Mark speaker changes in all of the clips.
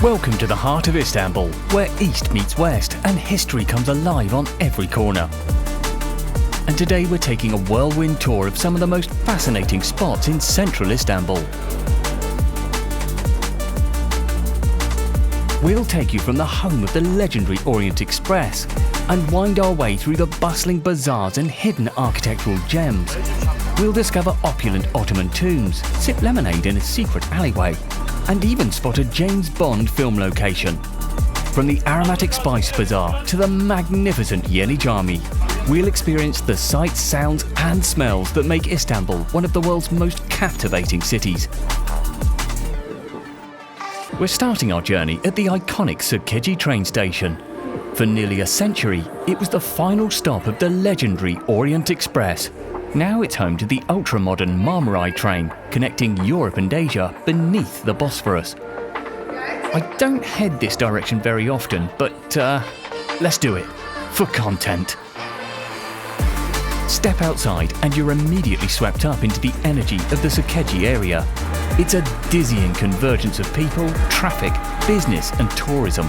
Speaker 1: Welcome to the heart of Istanbul, where East meets West and history comes alive on every corner. And today we're taking a whirlwind tour of some of the most fascinating spots in central Istanbul. We'll take you from the home of the legendary Orient Express and wind our way through the bustling bazaars and hidden architectural gems. We'll discover opulent Ottoman tombs, sip lemonade in a secret alleyway, and even spot a James Bond film location. From the aromatic spice bazaar to the magnificent Yeni Cami, we'll experience the sights, sounds and smells that make Istanbul one of the world's most captivating cities. We're starting our journey at the iconic Sirkeci train station. For nearly a century, it was the final stop of the legendary Orient Express. Now it's home to the ultra-modern Marmaray train, connecting Europe and Asia beneath the Bosphorus. I don't head this direction very often, but let's do it, for content. Step outside and you're immediately swept up into the energy of the Sirkeci area. It's a dizzying convergence of people, traffic, business and tourism.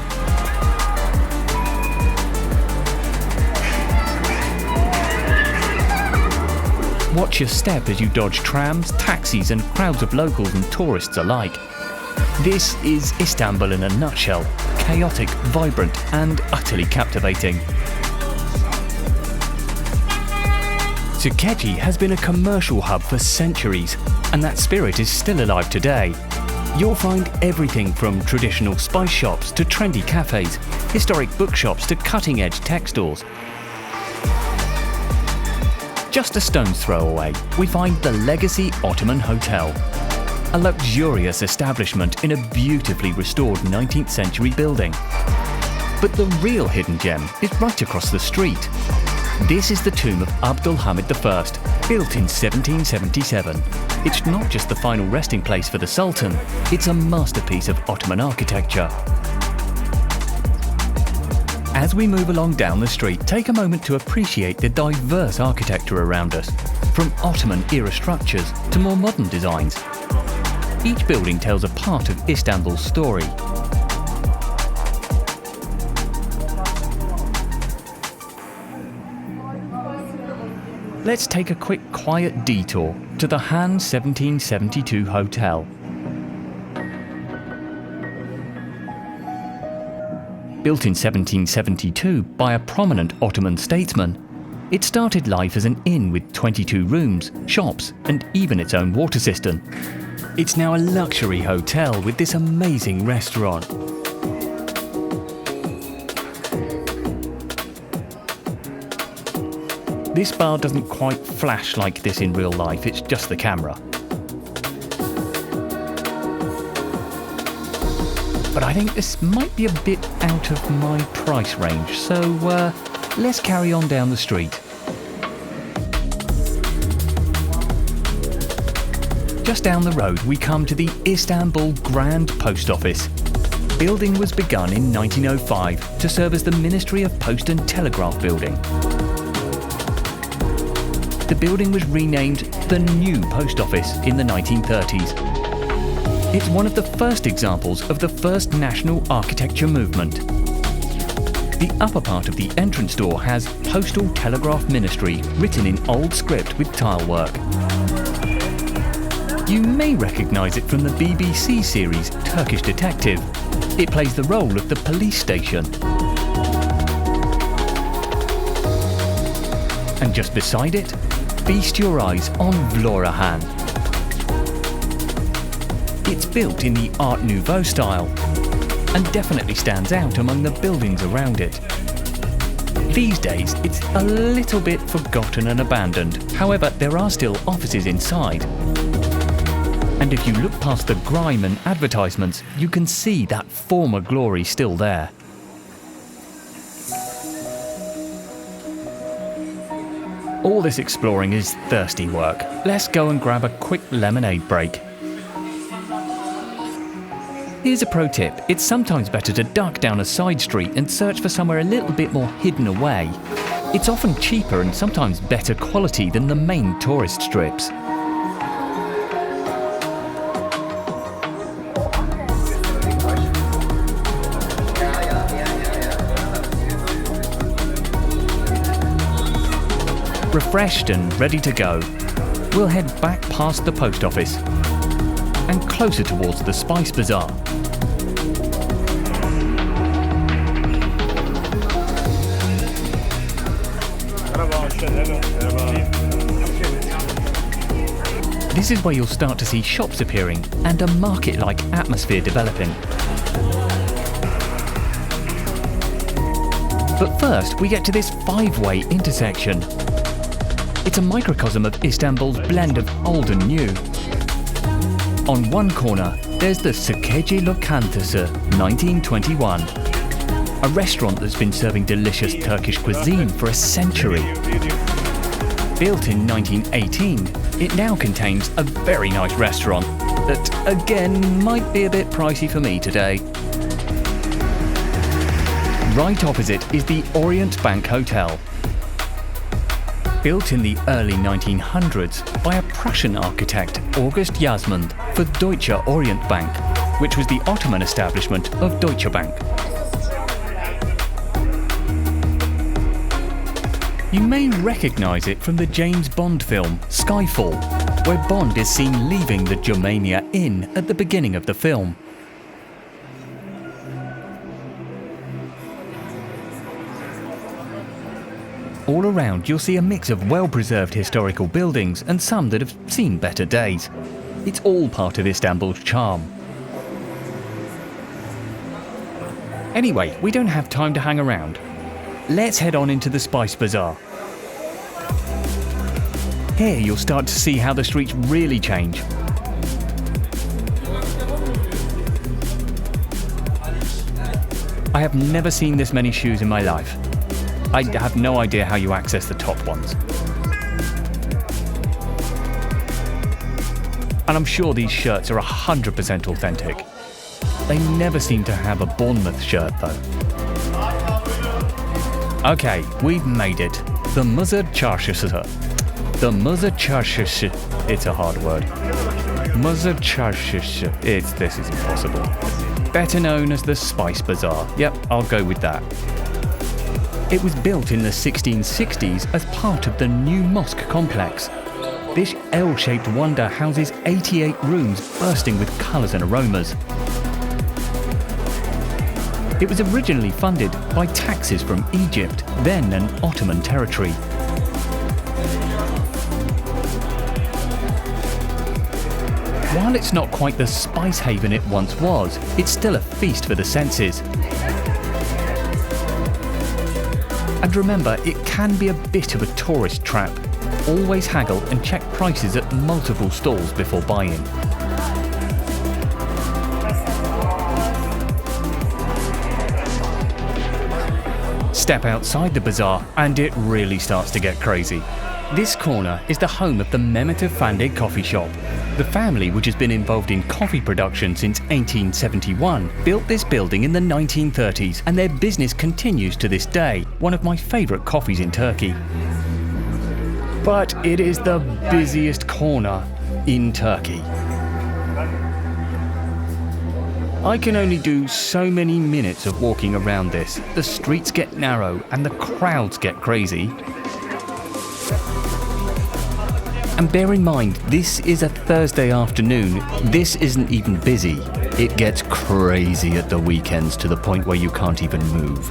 Speaker 1: Watch your step as you dodge trams, taxis and crowds of locals and tourists alike. This is Istanbul in a nutshell, chaotic, vibrant and utterly captivating. Sirkeci has been a commercial hub for centuries, and that spirit is still alive today. You'll find everything from traditional spice shops to trendy cafes, historic bookshops to cutting-edge tech stores. Just a stone's throw away, we find the Legacy Ottoman Hotel, a luxurious establishment in a beautifully restored 19th century building. But the real hidden gem is right across the street. This is the tomb of Abdülhamid I, built in 1777. It's not just the final resting place for the Sultan, it's a masterpiece of Ottoman architecture. As we move along down the street, take a moment to appreciate the diverse architecture around us, from Ottoman-era structures to more modern designs. Each building tells a part of Istanbul's story. Let's take a quick quiet detour to the Han 1772 Hotel. Built in 1772 by a prominent Ottoman statesman, it started life as an inn with 22 rooms, shops, and even its own water system. It's now a luxury hotel with this amazing restaurant. This bar doesn't quite flash like this in real life, it's just the camera. But I think this might be a bit out of my price range, so let's carry on down the street. Just down the road we come to the Istanbul Grand Post Office. Building was begun in 1905 to serve as the Ministry of Post and Telegraph building. The building was renamed the New Post Office in the 1930s. It's one of the first examples of the first national architecture movement. The upper part of the entrance door has Postal Telegraph Ministry written in old script with tile work. You may recognise it from the BBC series Turkish Detective. It plays the role of the police station. And just beside it, feast your eyes on Vlora Han. It's built in the Art Nouveau style and definitely stands out among the buildings around it. These days, it's a little bit forgotten and abandoned. However, there are still offices inside. And if you look past the grime and advertisements, you can see that former glory still there. All this exploring is thirsty work. Let's go and grab a quick lemonade break. Here's a pro tip. It's sometimes better to duck down a side street and search for somewhere a little bit more hidden away. It's often cheaper and sometimes better quality than the main tourist strips. Refreshed and ready to go, we'll head back past the post office and closer towards the Spice Bazaar. This is where you'll start to see shops appearing and a market-like atmosphere developing. But first, we get to this five-way intersection. It's a microcosm of Istanbul's blend of old and new. On one corner, there's the Sekeci Lokantası 1921, a restaurant that's been serving delicious Turkish cuisine for a century. Built in 1918, it now contains a very nice restaurant that, again, might be a bit pricey for me today. Right opposite is the Orient Bank Hotel. Built in the early 1900s by a Prussian architect, August Jasmund, for Deutsche Orient Bank, which was the Ottoman establishment of Deutsche Bank. You may recognise it from the James Bond film Skyfall, where Bond is seen leaving the Germania Inn at the beginning of the film. All around you'll see a mix of well-preserved historical buildings and some that have seen better days. It's all part of Istanbul's charm. Anyway, we don't have time to hang around. Let's head on into the Spice Bazaar. Here you'll start to see how the streets really change. I have never seen this many shoes in my life. I have no idea how you access the top ones. And I'm sure these shirts are 100% authentic. They never seem to have a Bournemouth shirt though. Okay, we've made it. The Muzır Çarşısı. The Muzır Çarşısı. It's a hard word. Muzır Çarşısı. This is impossible. Better known as the Spice Bazaar. Yep, I'll go with that. It was built in the 1660s as part of the new mosque complex. This L-shaped wonder houses 88 rooms bursting with colours and aromas. It was originally funded by taxes from Egypt, then an Ottoman territory. While it's not quite the spice haven it once was, it's still a feast for the senses. And remember, it can be a bit of a tourist trap. Always haggle and check prices at multiple stalls before buying. Step outside the bazaar and it really starts to get crazy. This corner is the home of the Mehmet Efendi coffee shop. The family, which has been involved in coffee production since 1871, built this building in the 1930s and their business continues to this day, one of my favourite coffees in Turkey. But it is the busiest corner in Turkey. I can only do so many minutes of walking around this. The streets get narrow and the crowds get crazy. And bear in mind, this is a Thursday afternoon. This isn't even busy. It gets crazy at the weekends to the point where you can't even move.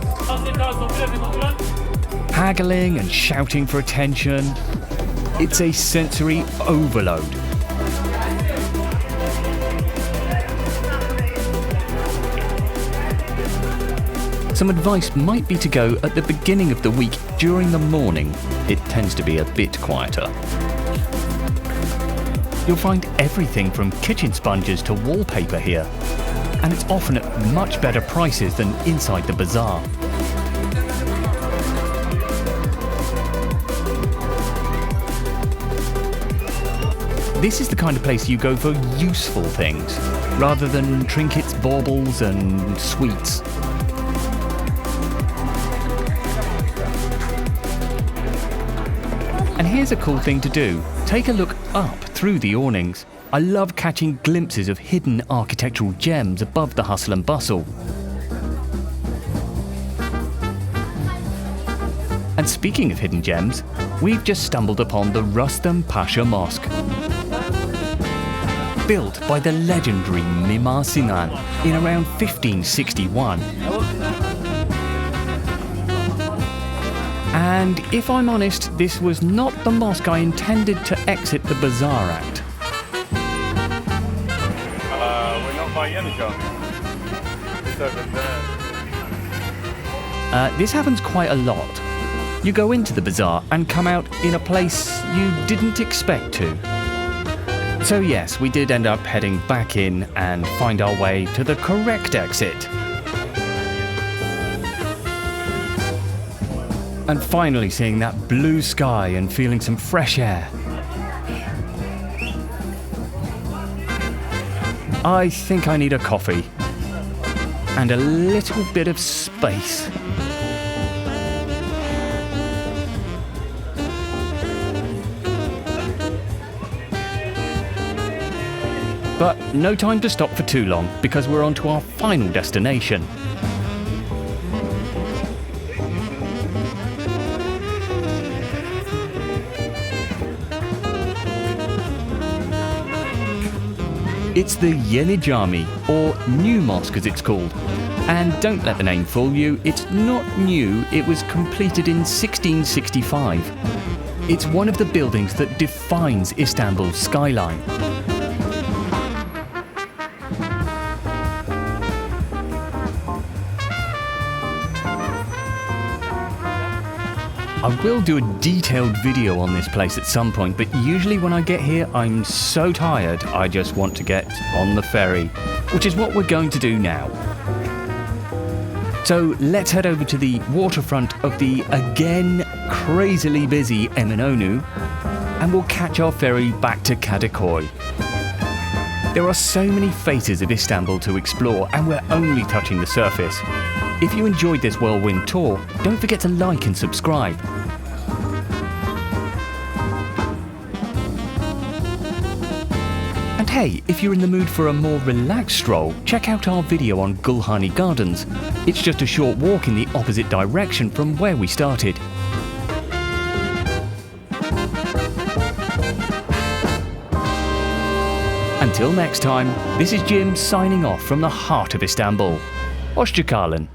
Speaker 1: Haggling and shouting for attention. It's a sensory overload. Some advice might be to go at the beginning of the week during the morning. It tends to be a bit quieter. You'll find everything from kitchen sponges to wallpaper here, and it's often at much better prices than inside the bazaar. This is the kind of place you go for useful things, rather than trinkets, baubles and sweets. And here's a cool thing to do. Take a look up through the awnings. I love catching glimpses of hidden architectural gems above the hustle and bustle. And speaking of hidden gems, we've just stumbled upon the Rustam Pasha Mosque. Built by the legendary Mimar Sinan in around 1561. And if I'm honest, this was not the mosque I intended to exit the bazaar at.
Speaker 2: We're not by Yenicon. It's over there.
Speaker 1: This happens quite a lot. You go into the bazaar and come out in a place you didn't expect to. So yes, we did end up heading back in and find our way to the correct exit. And finally seeing that blue sky and feeling some fresh air. I think I need a coffee. And a little bit of space. But no time to stop for too long, because we're on to our final destination. It's the Yeni Cami, or New Mosque as it's called. And don't let the name fool you, it's not new, it was completed in 1665. It's one of the buildings that defines Istanbul's skyline. I will do a detailed video on this place at some point, but usually when I get here I'm so tired I just want to get on the ferry, which is what we're going to do now. So let's head over to the waterfront of the again crazily busy Eminönü and we'll catch our ferry back to Kadıköy. There are so many faces of Istanbul to explore and we're only touching the surface. If you enjoyed this whirlwind tour, don't forget to like and subscribe. And hey, if you're in the mood for a more relaxed stroll, check out our video on Gulhane Gardens. It's just a short walk in the opposite direction from where we started. Until next time, this is Jim signing off from the heart of Istanbul. Hoşça kalın.